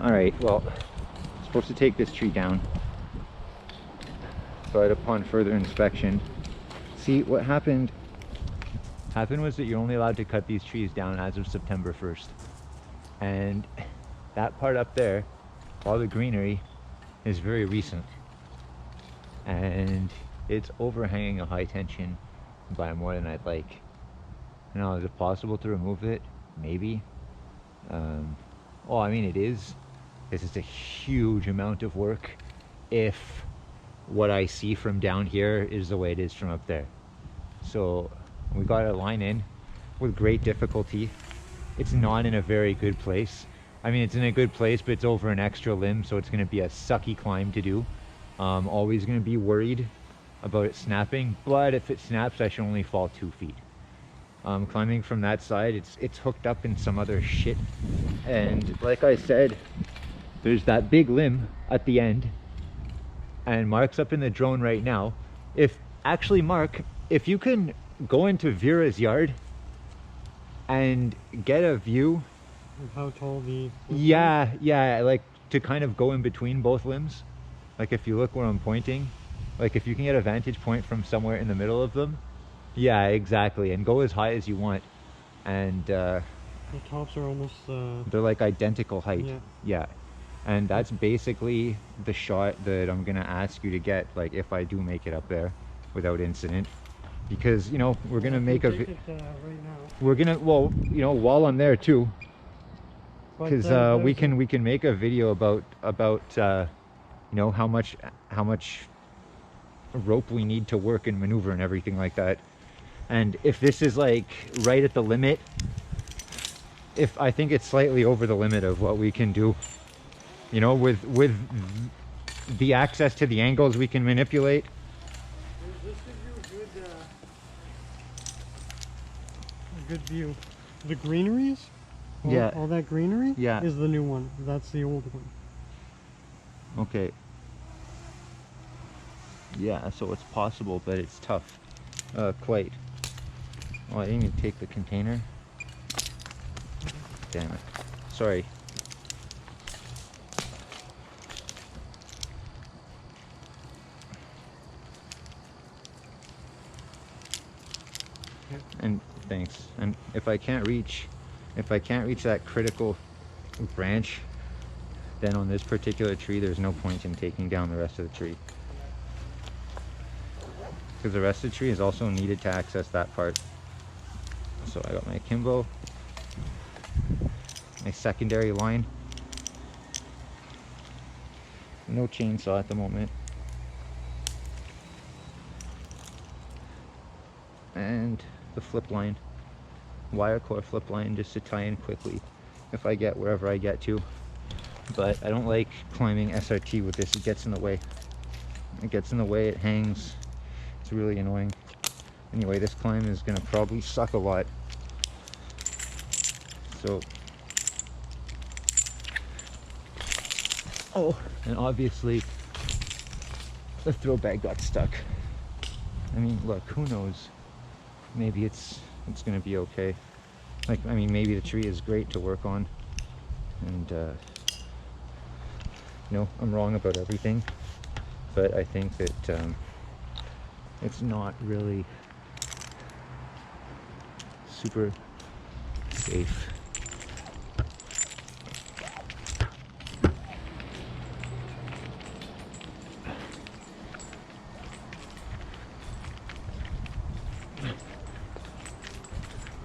Alright, well, I'm supposed to take this tree down, but upon further inspection, see what happened was that you're only allowed to cut these trees down as of September 1st. And that part up there, all the greenery, is very recent. And it's overhanging a high tension by more than I'd like. Now, is it possible to remove it? Maybe. Well, I mean, it is. This is a huge amount of work if what I see from down here is the way it is from up there. So we got a line in with great difficulty. It's not in a very good place. I mean, it's in a good place, but it's over an extra limb, so it's going to be a sucky climb to do. Always going to be worried about it snapping, but if it snaps, I should only fall 2 feet. Climbing from that side, it's hooked up in some other shit, and like I said, there's that big limb at the end, and Mark's up in the drone right now. Mark, if you can go into Vera's yard and get a view of how tall the yeah, like to kind of go in between both limbs, like if you look where I'm pointing, like if you can get a vantage point from somewhere in the middle of them, yeah, exactly, and go as high as you want, and the tops are almost they're like identical height. Yeah, and that's basically the shot that I'm gonna ask you to get, like if I do make it up there without incident, because you know we're gonna make right now. We're gonna, well, you know, while I'm there too, because we can make a video about you know how much rope we need to work and maneuver and everything like that. And if this is like right at the limit, if I think it's slightly over the limit of what we can do, you know, with the access to the angles we can manipulate. This gives you a good view. The greeneries, all that greenery, is the new one. That's the old one. Okay. Yeah, so it's possible, but it's tough. Quite. Oh, I didn't even take the container. Damn it. Sorry. And thanks. And if I can't reach that critical branch, then on this particular tree, there's no point in taking down the rest of the tree. Because the rest of the tree is also needed to access that part. So I got my akimbo, my secondary line, no chainsaw at the moment, and the flip line, wire core flip line, just to tie in quickly if I get wherever I get to. But I don't like climbing SRT with this. It gets in the way. It hangs. It's really annoying. Anyway, this climb is gonna probably suck a lot. So, oh, and obviously the throw bag got stuck. I mean, look, who knows? Maybe it's gonna be okay. Like, I mean, maybe the tree is great to work on, and you know, I'm wrong about everything, but I think that it's not really super safe.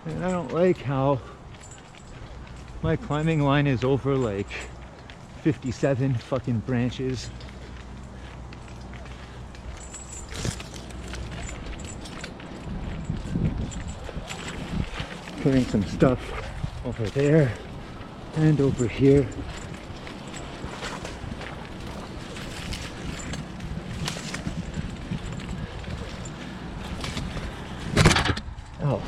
And I don't like how my climbing line is over like 57 fucking branches. Putting some stuff over there and over here. Oh.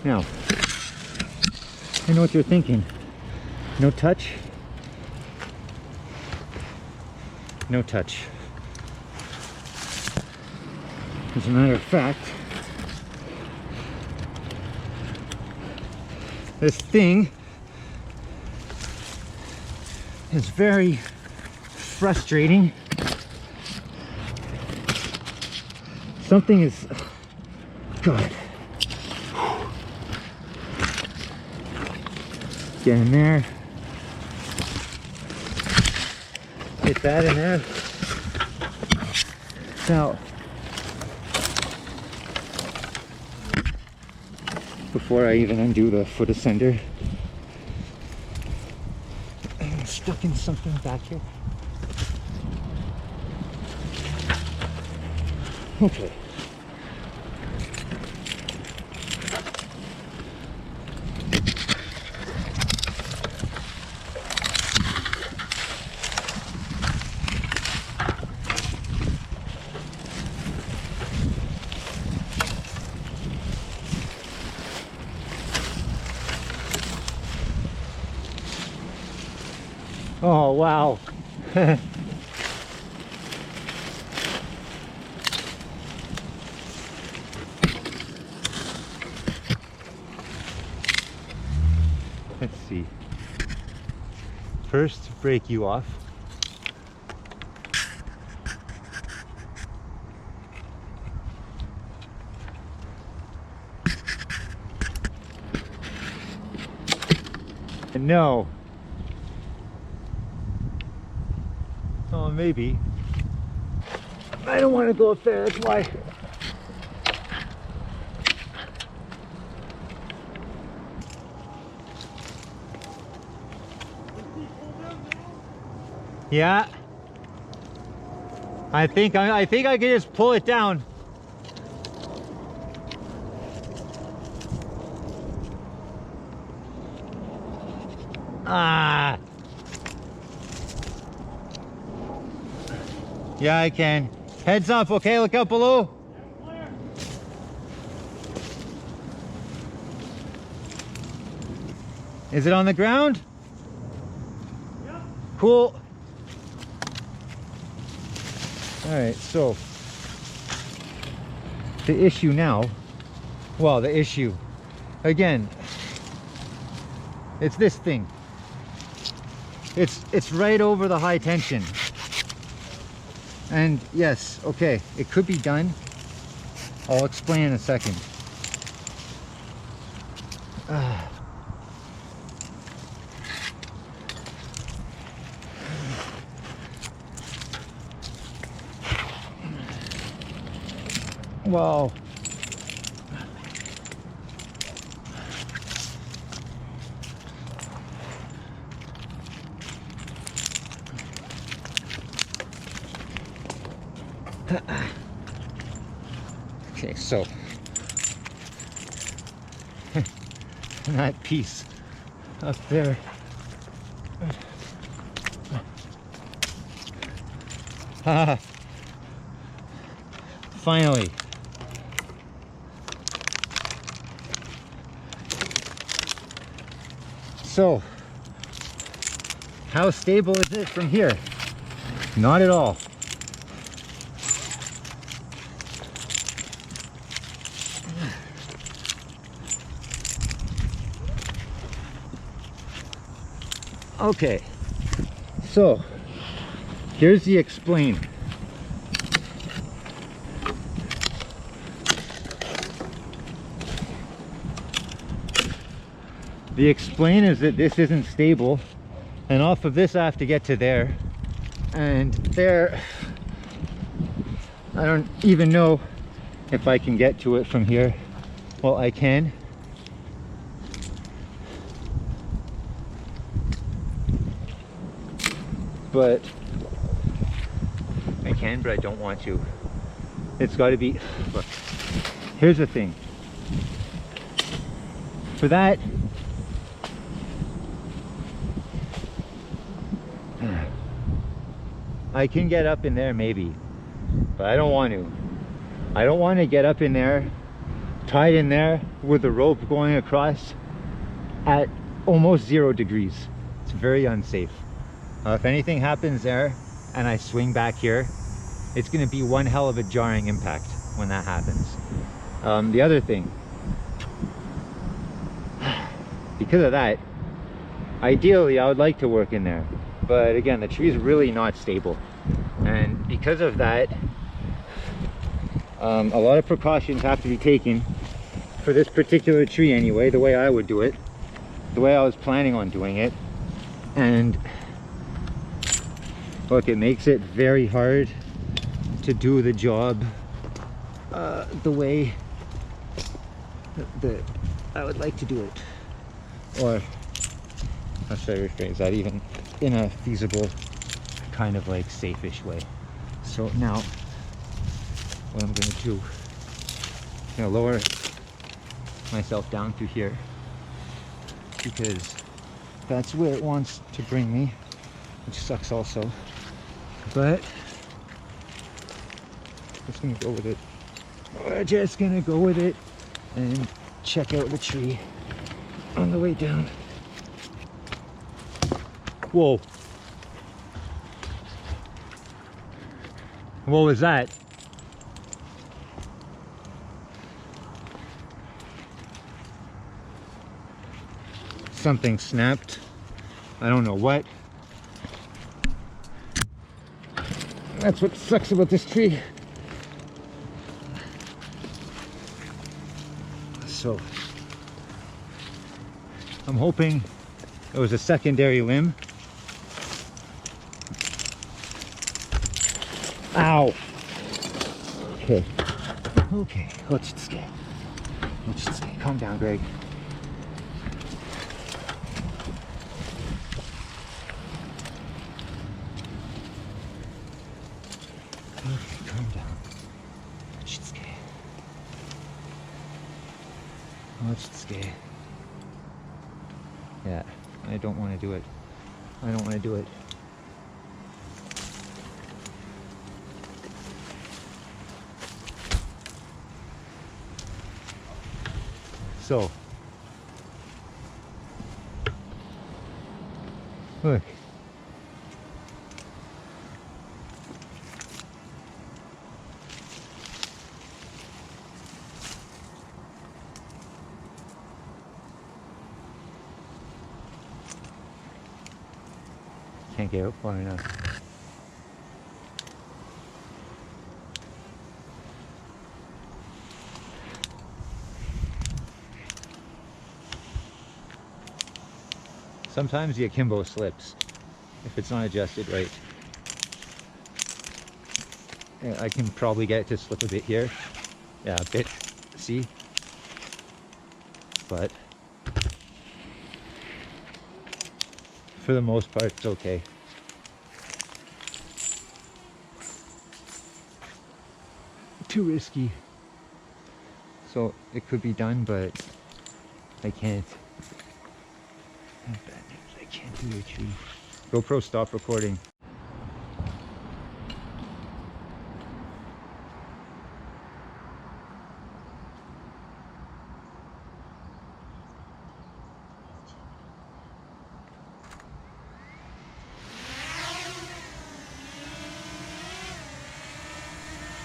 Now, I know what you're thinking. No touch? No touch. As a matter of fact, this thing is very frustrating. Something is, God. Get in there. Get that in there. Now, before I even undo the foot ascender, I'm stuck in something back here. Okay. Oh, wow. Let's see. First, break you off. No. Oh, maybe. I don't want to go up there, that's why. Yeah. I think I can just pull it down. Ah. Yeah, I can. Heads up, okay? Look out below. Is it on the ground? Yeah. Cool. All right, so the issue now, well, the issue, again, it's this thing. It's right over the high tension. And yes, okay, it could be done. I'll explain in a second. Well, okay, so that piece up there, finally. So, how stable is it from here? Not at all. Okay, so here's the explain. The explain is that this isn't stable, and off of this I have to get to there, and there I don't even know if I can get to it from here. Well, I can. But I can, but I don't want to. It's got to be, look, here's the thing. For that, I can get up in there maybe, but I don't want to. I don't want to get up in there, tied in there with the rope going across at almost 0 degrees. It's very unsafe. If anything happens there and I swing back here, it's going to be one hell of a jarring impact when that happens. The other thing, because of that, ideally I would like to work in there, but again, the tree is really not stable, and because of that, a lot of precautions have to be taken for this particular tree anyway, the way I would do it, the way I was planning on doing it. And look, it makes it very hard to do the job the way that I would like to do it, or how should I rephrase that, even in a feasible kind of like safe-ish way. So now what I'm going to do, I'm going to lower myself down through here because that's where it wants to bring me, which sucks also, but I'm just going to go with it. We're just going to go with it and check out the tree on the way down. Whoa. What was that? Something snapped. I don't know what. That's what sucks about this tree. So I'm hoping it was a secondary limb. Ow. Okay. Okay. Let's just calm down, Greg. Okay, calm down. Yeah, I don't want to do it. I don't want to do it. So, look. Can't get out far enough. Sometimes the akimbo slips if it's not adjusted right. Yeah, I can probably get it to slip a bit here. Yeah, a bit. See? But for the most part, it's okay. Too risky. So it could be done, but I can't. I can't do a tree. GoPro, stop recording.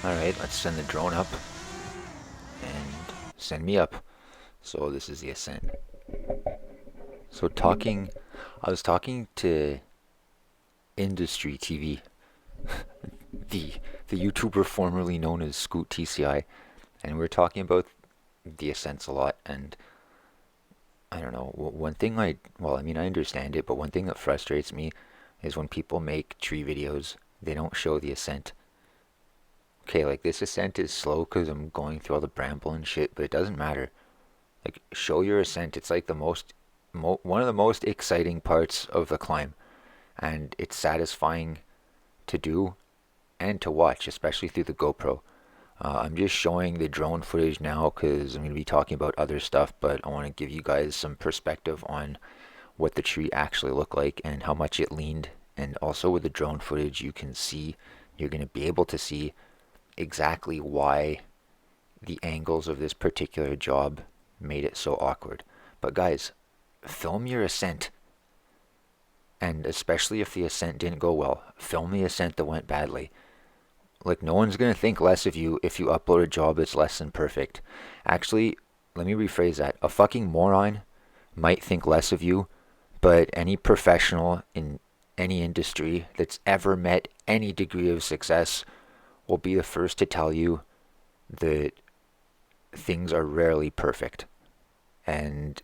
Alright, let's send the drone up and send me up. So this is the ascent. So I was talking to Industry TV, the YouTuber formerly known as Scoot TCI, and we were talking about the ascents a lot. And I don't know, one thing I understand it, but one thing that frustrates me is when people make tree videos, they don't show the ascent. Okay, like this ascent is slow because I'm going through all the bramble and shit, but it doesn't matter. Like, show your ascent. It's like the one of the most exciting parts of the climb, and it's satisfying to do and to watch, especially through the GoPro. I'm just showing the drone footage now because I'm going to be talking about other stuff, but I want to give you guys some perspective on what the tree actually looked like and how much it leaned. And also with the drone footage, you're going to be able to see exactly why the angles of this particular job made it so awkward. But guys, film your ascent. And especially if the ascent didn't go well, film the ascent that went badly. Like, no one's going to think less of you if you upload a job that's less than perfect. Actually, let me rephrase that. A fucking moron might think less of you, but any professional in any industry that's ever met any degree of success will be the first to tell you that things are rarely perfect. And,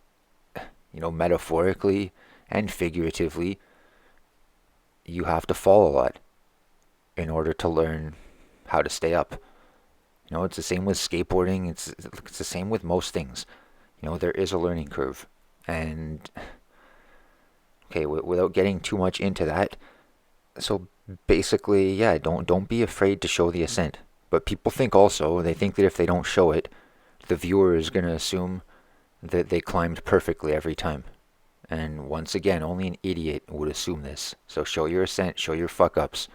metaphorically and figuratively, you have to fall a lot in order to learn how to stay up. It's the same with skateboarding. It's the same with most things. There is a learning curve. And, okay, without getting too much into that, so basically, yeah, don't be afraid to show the ascent. But people think also, they think that if they don't show it, the viewer is going to assume that they climbed perfectly every time. And once again, only an idiot would assume this. So show your ascent, show your fuck-ups.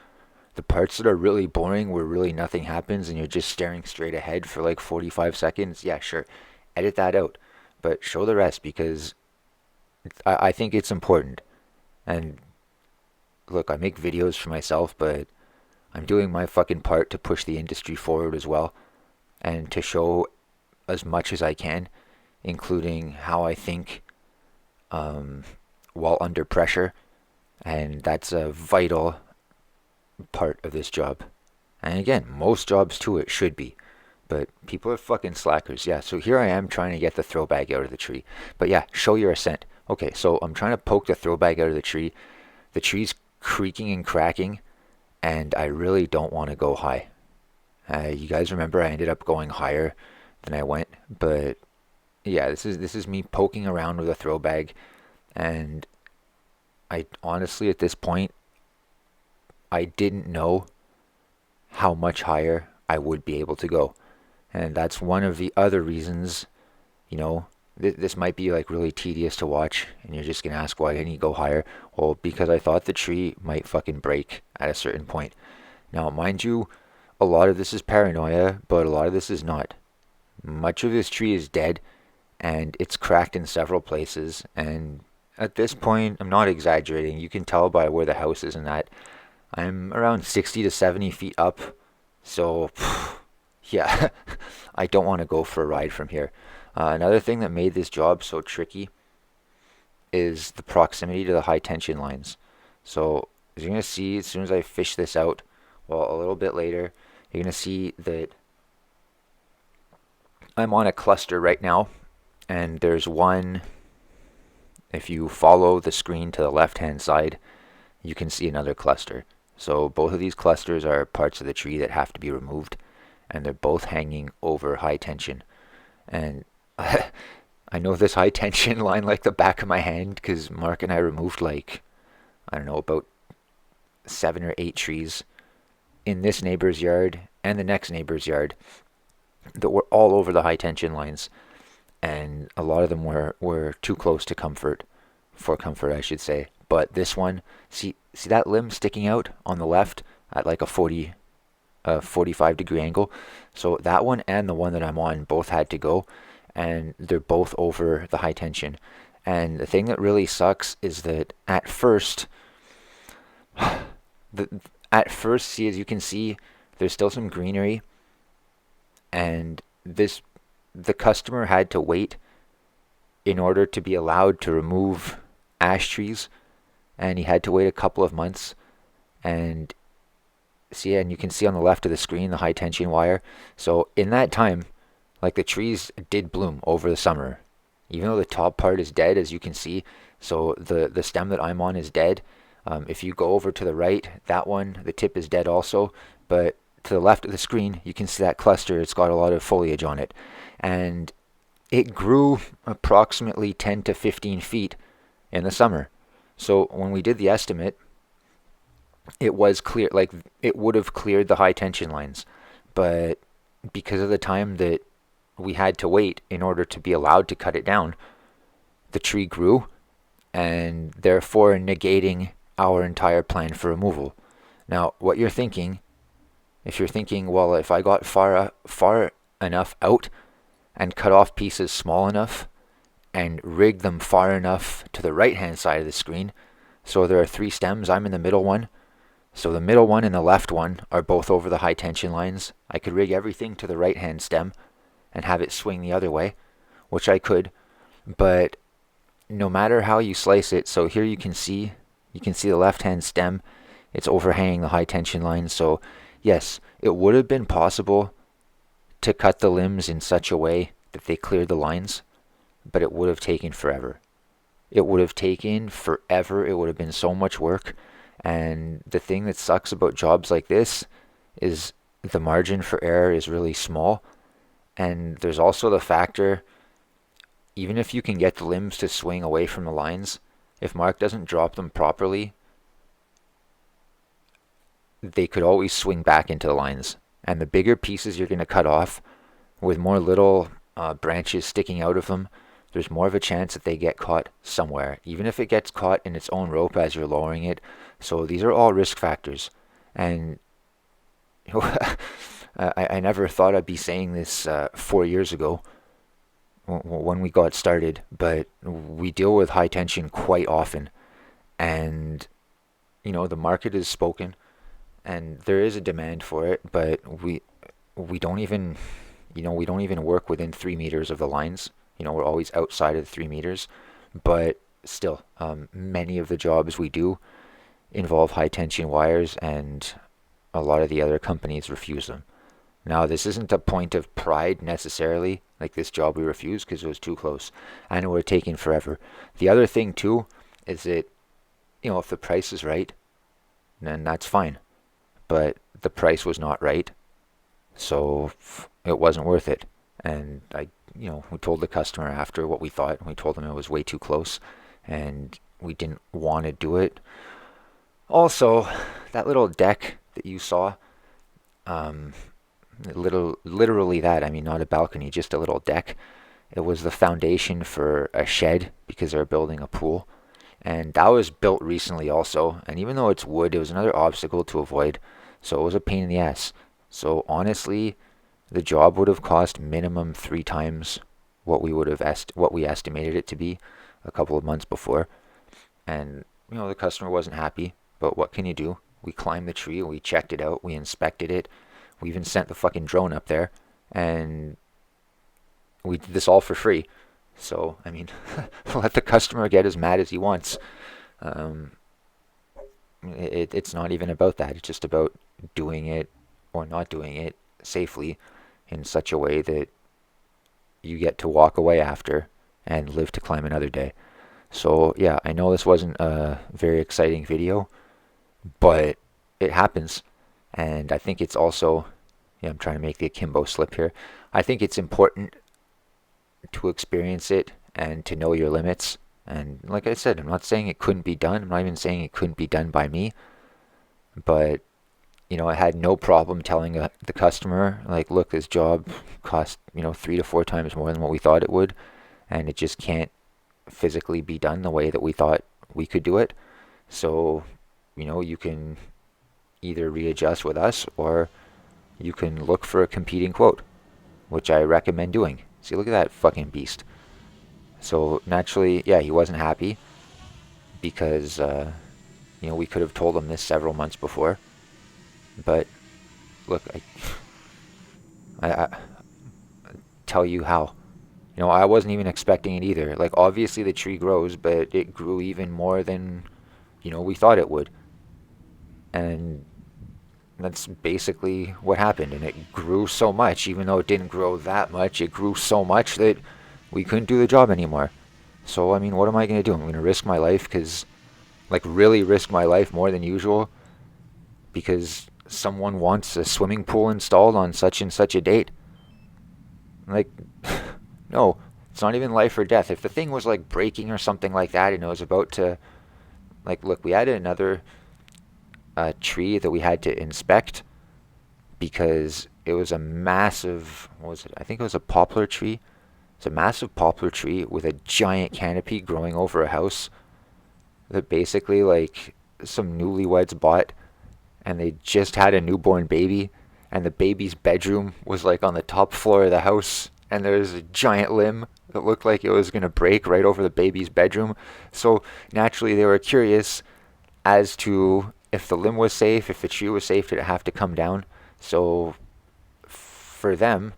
The parts that are really boring, where really nothing happens and you're just staring straight ahead for like 45 seconds, yeah, sure, edit that out. But show the rest, because I think it's important. And look, I make videos for myself, but I'm doing my fucking part to push the industry forward as well, and to show as much as I can, including how I think while under pressure. And that's a vital part of this job. And again, most jobs to it should be. But people are fucking slackers. Yeah, so here I am trying to get the throw bag out of the tree. But yeah, show your ascent. Okay, so I'm trying to poke the throw bag out of the tree. The tree's creaking and cracking, and I really don't want to go high. You guys remember I ended up going higher than I went. But yeah, this is me poking around with a throw bag. And I honestly, at this point, I didn't know how much higher I would be able to go. And that's one of the other reasons, this might be like really tedious to watch, and you're just going to ask, why didn't you go higher? Well, because I thought the tree might fucking break at a certain point. Now, mind you, a lot of this is paranoia, but a lot of this is not. Much of this tree is dead, and it's cracked in several places. And at this point, I'm not exaggerating. You can tell by where the house is and that. I'm around 60 to 70 feet up. So, yeah, I don't want to go for a ride from here. Another thing that made this job so tricky is the proximity to the high tension lines. So, as you're going to see, as soon as I fish this out, well, a little bit later, you're going to see that I'm on a cluster right now. And there's one, if you follow the screen to the left-hand side, you can see another cluster. So both of these clusters are parts of the tree that have to be removed, and they're both hanging over high tension. And I know this high tension line like the back of my hand, because Mark and I removed about 7 or 8 trees in this neighbor's yard and the next neighbor's yard that were all over the high tension lines. And a lot of them were too close to comfort, I should say. But this one, see that limb sticking out on the left at like a 45 degree angle? So that one and the one that I'm on both had to go, and they're both over the high tension. And the thing that really sucks is that at first, see, as you can see, there's still some greenery, and the customer had to wait in order to be allowed to remove ash trees, and he had to wait a couple of months. And you can see on the left of the screen the high tension wire. So in that time, like, the trees did bloom over the summer, even though the top part is dead, as you can see. So the stem that I'm on is dead. If you go over to the right, that one, the tip is dead also. But to the left of the screen, you can see that cluster. It's got a lot of foliage on it. And it grew approximately 10 to 15 feet in the summer. So when we did the estimate, it was clear, like, it would have cleared the high tension lines. But because of the time that we had to wait in order to be allowed to cut it down, the tree grew, and therefore negating our entire plan for removal. Now, what you're thinking, if you're thinking, well, if I got far enough out and cut off pieces small enough and rig them far enough to the right hand side of the screen. So there are 3 stems. I'm in the middle one. So the middle one and the left one are both over the high tension lines. I could rig everything to the right hand stem and have it swing the other way, which I could. But no matter how you slice it, so here you can see the left hand stem. It's overhanging the high tension line. So yes, it would have been possible to cut the limbs in such a way that they cleared the lines, but it would have taken forever. It would have taken forever. It would have been so much work. And the thing that sucks about jobs like this is the margin for error is really small. And there's also the factor, even if you can get the limbs to swing away from the lines, if Mark doesn't drop them properly, they could always swing back into the lines. And the bigger pieces you're going to cut off, with more little branches sticking out of them, there's more of a chance that they get caught somewhere, even if it gets caught in its own rope as you're lowering it. So these are all risk factors. And I never thought I'd be saying this 4 years ago when we got started, but we deal with high tension quite often. And, the market is spoken, and there is a demand for it, but we don't even, we don't even work within 3 meters of the lines. We're always outside of the 3 meters, but still, many of the jobs we do involve high tension wires, and a lot of the other companies refuse them. Now, this isn't a point of pride necessarily, like this job we refused because it was too close and it would have taken forever. The other thing too is that, if the price is right, then that's fine. But the price was not right, so it wasn't worth it. And we told the customer after what we thought, and we told them it was way too close, and we didn't want to do it. Also, that little deck that you saw, literally that, I mean, not a balcony, just a little deck. It was the foundation for a shed because they're building a pool. And that was built recently also. And even though it's wood, it was another obstacle to avoid. So it was a pain in the ass. So honestly, the job would have cost minimum 3 times what we estimated it to be a couple of months before. And the customer wasn't happy. But what can you do? We climbed the tree, we checked it out, we inspected it. We even sent the fucking drone up there, and we did this all for free. So, I mean, let the customer get as mad as he wants. It's not even about that. It's just about doing it or not doing it safely in such a way that you get to walk away after and live to climb another day. So, yeah, I know this wasn't a very exciting video, but it happens. And I think it's also, I'm trying to make the akimbo slip here. I think it's important to experience it and to know your limits. And like I said, I'm not saying it couldn't be done. I'm not even saying it couldn't be done by me. But, I had no problem telling the customer, like, look, this job cost, 3 to 4 times more than what we thought it would. And it just can't physically be done the way that we thought we could do it. So, you can either readjust with us or you can look for a competing quote, which I recommend doing. See, look at that fucking beast. So naturally, yeah, he wasn't happy because, we could have told him this several months before. But look, I tell you how. I wasn't even expecting it either. Like, obviously the tree grows, but it grew even more than, we thought it would. And that's basically what happened. And it grew so much, even though it didn't grow that much, it grew so much that we couldn't do the job anymore. So, I mean, what am I going to do? I'm going to risk my life really risk my life more than usual because someone wants a swimming pool installed on such and such a date? Like, no, it's not even life or death. If the thing was like breaking or something like that and it was about to, like, look, we had another tree that we had to inspect because it was a massive, what was it? I think it was a poplar tree. It's a massive poplar tree with a giant canopy growing over a house that basically, like, some newlyweds bought, and they just had a newborn baby, and the baby's bedroom was like on the top floor of the house, and there was a giant limb that looked like it was going to break right over the baby's bedroom. So naturally they were curious as to if the limb was safe, if the tree was safe, did it have to come down? So for them,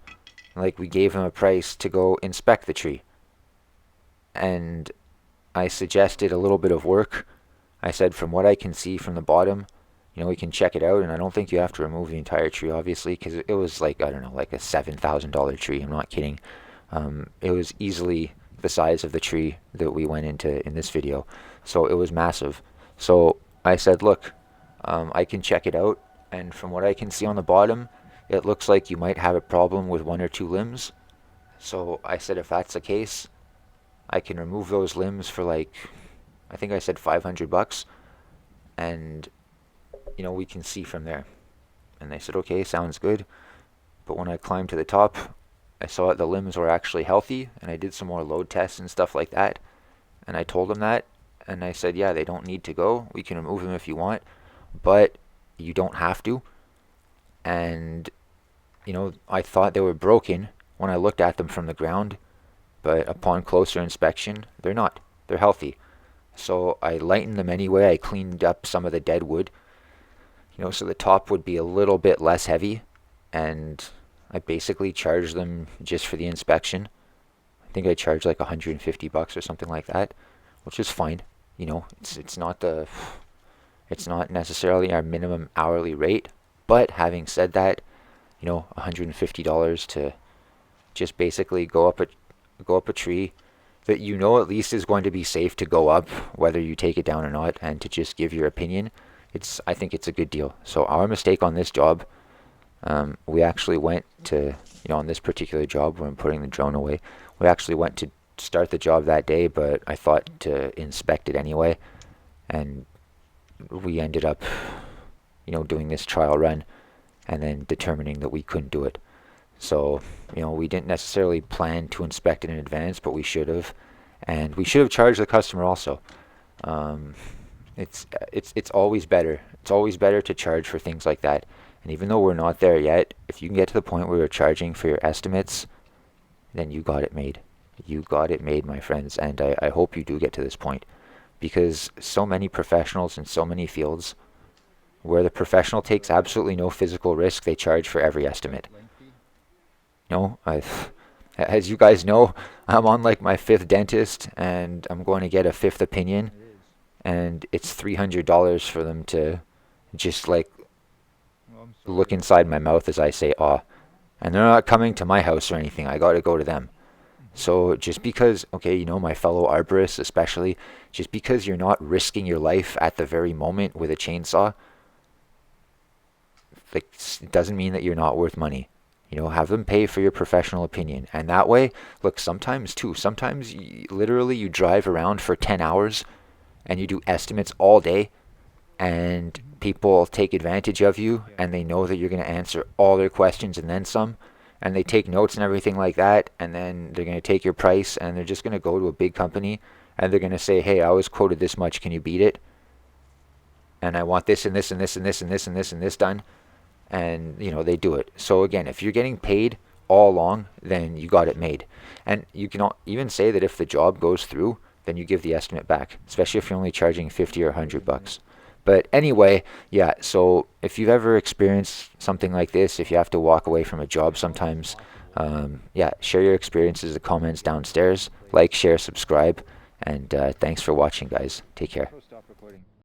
like, we gave them a price to go inspect the tree. And I suggested a little bit of work. I said, from what I can see from the bottom, we can check it out, and I don't think you have to remove the entire tree, obviously, because it was like, I don't know, like a $7,000 tree. I'm not kidding. It was easily the size of the tree that we went into in this video. So it was massive. So I said, look, I can check it out, and from what I can see on the bottom, it looks like you might have a problem with 1 or 2 limbs. So I said, if that's the case, I can remove those limbs for like, I think I said $500, and we can see from there. And they said, okay, sounds good. But when I climbed to the top, I saw that the limbs were actually healthy, and I did some more load tests and stuff like that. And I told them that, and I said, yeah, they don't need to go. We can remove them if you want, but you don't have to. And, I thought they were broken when I looked at them from the ground, but upon closer inspection, they're not. They're healthy. So I lightened them anyway. I cleaned up some of the dead wood, so the top would be a little bit less heavy, and I basically charged them just for the inspection. I think I charged like $150 or something like that, which is fine. It's not necessarily our minimum hourly rate, but having said that, $150 to just basically go up a tree that at least is going to be safe to go up, whether you take it down or not, and to just give your opinion, I think it's a good deal. So our mistake on this job, we actually went to, on this particular job where I'm putting the drone away, we actually went to start the job that day, but I thought to inspect it anyway, and we ended up, doing this trial run and then determining that we couldn't do it. So, we didn't necessarily plan to inspect it in advance, but we should have, and we should have charged the customer also. It's always better. It's always better to charge for things like that. And even though we're not there yet, if you can get to the point where you're charging for your estimates, then you got it made. You got it made, my friends. And I hope you do get to this point, because so many professionals in so many fields, where the professional takes absolutely no physical risk, they charge for every estimate. As you guys know, I'm on like my 5th dentist, and I'm going to get a 5th opinion, and it's $300 for them to just like look inside my mouth as I say "ah," and they're not coming to my house or anything. I got to go to them. So just because, okay, my fellow arborists especially, just because you're not risking your life at the very moment with a chainsaw, like, it doesn't mean that you're not worth money. Have them pay for your professional opinion. And that way, look, sometimes literally you drive around for 10 hours and you do estimates all day, and people take advantage of you, and they know that you're going to answer all their questions and then some, and they take notes and everything like that, and then they're going to take your price, and they're just going to go to a big company, and they're going to say, hey, I was quoted this much, can you beat it? And I want this and this and this and this and this and this and this done. And they do it. So again, if you're getting paid all along, then you got it made. And you can even say that if the job goes through, then you give the estimate back, especially if you're only charging $50 or $100. But anyway, yeah, so if you've ever experienced something like this, if you have to walk away from a job sometimes, yeah, share your experiences in the comments downstairs. Like, share, subscribe, and thanks for watching, guys. Take care.